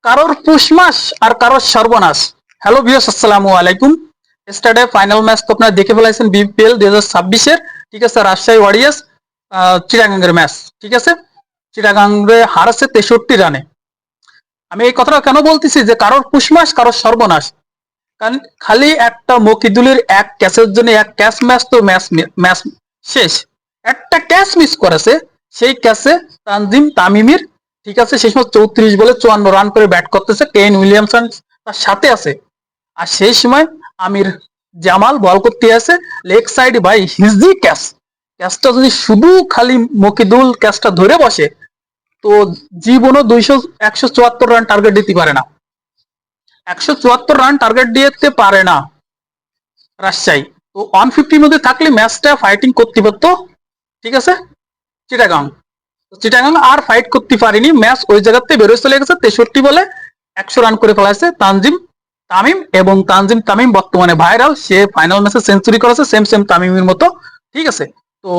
কারোর পুষ মাস আর কারোর সর্বনাশ। হ্যালো ভিউয়ার্স, আসসালামু আলাইকুম। স্টারডে ফাইনাল ম্যাচ তো আপনারা দেখে ফেলাইছেন বিপিএল 2026-এর। ঠিক আছে, রাজশাহী ওয়ারিয়ার্স চিটাগাঙ্গের ম্যাচ। ঠিক আছে, চিটাগাঙ্গে হারাচ্ছে 63 রানে। আমি এই কথাটা কেন বলতেছি যে কারোর পুষ মাস কারোর সর্বনাশ, কারণ খালি একটা মকিদুলের এক ক্যাচের জন্য, এক ক্যাচ ম্যাচ তো ম্যাচ ম্যাচ শেষ। একটা ক্যাচ মিস করেছে, সেই ক্যাচে তানজিম তামিমের, ঠিক আছে, সেই সময় 34 বলে 54 রান করে ব্যাট করতেছে, কেন উইলিয়ামসন তার সাথে আছে। আর সেই সময় আমির জামাল বল করতে আছে লেগ সাইড, ভাই হিজি ক্যাচ। ক্যাচটা যদি শুধু খালি মকিদুল ক্যাচটা ধরে বসে তো জীবনও 174 রান টার্গেট দিতে পারে না। 174 রান টার্গেট দিতে পারে না রাজশাহী। তো 150-র মধ্যে থাকলে ম্যাচটা ফাইটিং করতে পারতো, ঠিক আছে, চিটাগাং। চিটাগাং আর ফাইট করতে পারেনি, ম্যাচ ওই জায়গাতে বেরোয় চলে গেছে। 63 বলে 100 রান করে ফেলাইছে তানজিম তামিম, এবং তানজিম তামিম বর্তমানে ভাইরাল। সে ফাইনাল ম্যাচে সেঞ্চুরি করেছে সেম সেম তামিমের মতো, ঠিক আছে। তো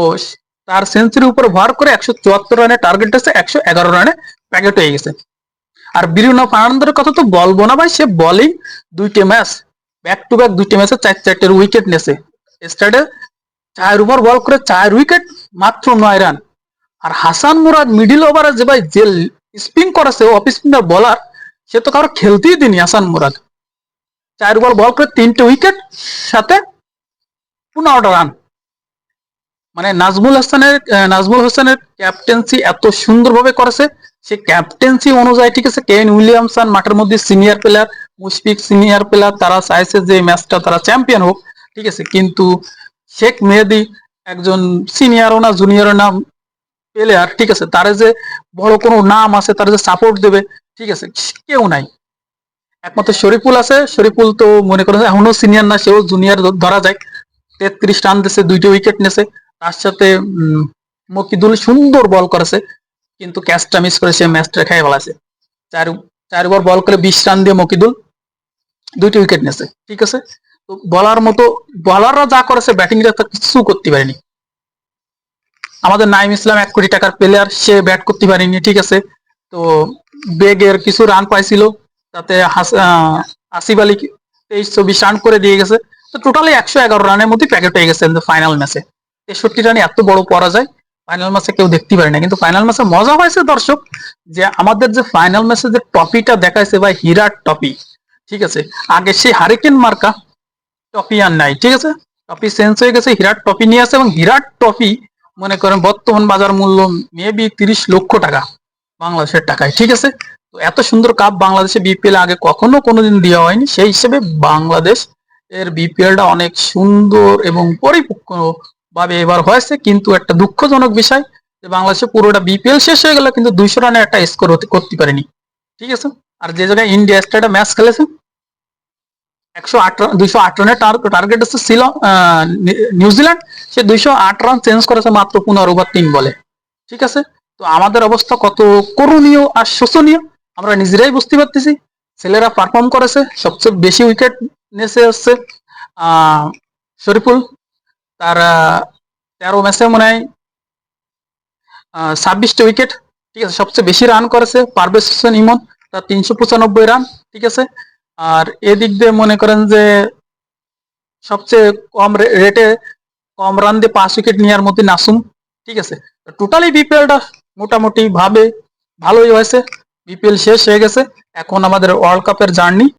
তার সেঞ্চুরির উপর ভর করে 174 রানের টার্গেট আছে, 111 রানে প্যাকেট হয়ে গেছে। আর ব্রুনো ফার্নান্দেজের কথা তো বলবো না ভাই, সে বোলিং দুইটা ম্যাচ ব্যাক টু ব্যাক, দুইটা ম্যাচে 4-4টের উইকেট নেছে। স্টার্টে 4 ওভার বল করে 4 উইকেট, মাত্র 9 রান। আর হাসান মুরাদ মিডিল ওভারে যে ভাই যে স্পিন করেছে, অফ স্পিনার বলার, সে তো কারো খেলতেই দিনি। হাসান মুরাদ 4 ওভার বল করে 3টে উইকেট, সাথে 15টা রান। মানে নাজমুল হোসেনের ক্যাপ্টেন্সি এত সুন্দরভাবে করেছে। সে ক্যাপ্টেন্সি অনুযায়ী, ঠিক আছে, কেন উইলিয়ামসন মাঠের মধ্যে senior player, Mushfiq senior player, তারা চাইছে যে ম্যাচটা তারা চ্যাম্পিয়ন হোক, ঠিক আছে। কিন্তু শেখ মেহেদী একজন সিনিয়রও না জুনিয়রও না প্লেয়ার, ঠিক আছে, তার যে বড় কোনো নাম আছে, তার যে সাপোর্ট দেবে, ঠিক আছে, কেউ নাই। একমাত্র শরীফুল আছে। শরীফুল তো মনে করেন এখনো সিনিয়র না, সেও জুনিয়র ধরা যায়। 33 রান দিয়েছে, 2টে উইকেট নিয়েছে। তার সাথে মকিদুল সুন্দর বল করেছে, কিন্তু ক্যাচটা মিস করে সে ম্যাচটা খেয়ে ফেলাছে। চার 4 ওভার বল করে 20 রান দিয়ে মকিদুল 2টে উইকেট নিয়েছে, ঠিক আছে। তো বলার মতো, বলাররা যা করেছে ব্যাটিংরা তা কিছু করতে পারেনি। আমাদের নাইম ইসলাম 1 কোটি টাকার প্লেয়ার, সে ব্যাট করতে পারেনি, ঠিক আছে। তো বেগের কিছু রান পাইছিল, তাতে আসিফ আলী 23-24 রান করে দিয়ে গেছে। তো টোটালি 111 রানের মধ্যে প্যাকেট হয়ে গেছে ফাইনাল ম্যাচে। 63 রানে এত বড় পরাজয় ফাইনাল ম্যাচে কেউ দেখতে পারে না। কিন্তু ফাইনাল ম্যাচে মজা হয়েছে দর্শক, যে আমাদের যে ফাইনাল ম্যাচে যে ট্রফিটা দেখাইছে ভাই, হিরার ট্রফি, ঠিক আছে। আগে সেই হারিকেন মার্কা ট্রফি আর নাই, ঠিক আছে। ট্রফি চেঞ্জ হয়ে গেছে, হিরাট ট্রফি নিয়ে আসে, এবং হিরাট ট্রফি মনে করেন বর্তমান বাজার মূল্য মেবি 30 লক্ষ টাকা বাংলাদেশের টাকায়, ঠিক আছে। তো এত সুন্দর কাপ বাংলাদেশে বিপিএল আগে কখনো কোনোদিন দেওয়া হয়নি। সেই হিসেবে বাংলাদেশ এর বিপিএলটা অনেক সুন্দর এবং পরিপক্ক ভাবে এবার হয়েছে। কিন্তু একটা দুঃখজনক বিষয় যে বাংলাদেশে পুরোটা বিপিএল শেষ হয়ে গেল, কিন্তু 200 রানে একটা স্কোর করতে পারেনি, ঠিক আছে। আর যে জায়গায় ইন্ডিয়া একটা ম্যাচ খেলেছে 208 রানের টার্গেট ছিল নিউজিল্যান্ড, সে 208 রান চেঞ্জ করেছে মাত্র 15 ওভার 3 বলে, ঠিক আছে। তো আমাদের অবস্থা কত করুণীয় আর শোচনীয় আমরা নিজেরাই বুঝতে পারতেছি। ছেলেরা পারফর্ম করেছে, সবচেয়ে বেশি উইকেট নেছে হচ্ছে শরীফুল, তার 13 ম্যাচে মনে হয় 26টা উইকেট, ঠিক আছে। সবচেয়ে বেশি রান করেছে পারভেজ হোসেন ইমন, তার 395 রান, ঠিক আছে। আর এদিক দিয়ে মনে করেন যে সবচেয়ে কম রেটে কম রান দিয়ে 5 উইকেট নেওয়ার মধ্যে নাসুম, ঠিক আছে। টোটালি বিপিএলটা মোটামুটি ভাবে ভালোই হয়েছে। বিপিএল শেষ হয়ে গেছে, এখন আমাদের ওয়ার্ল্ড কাপের জার্নি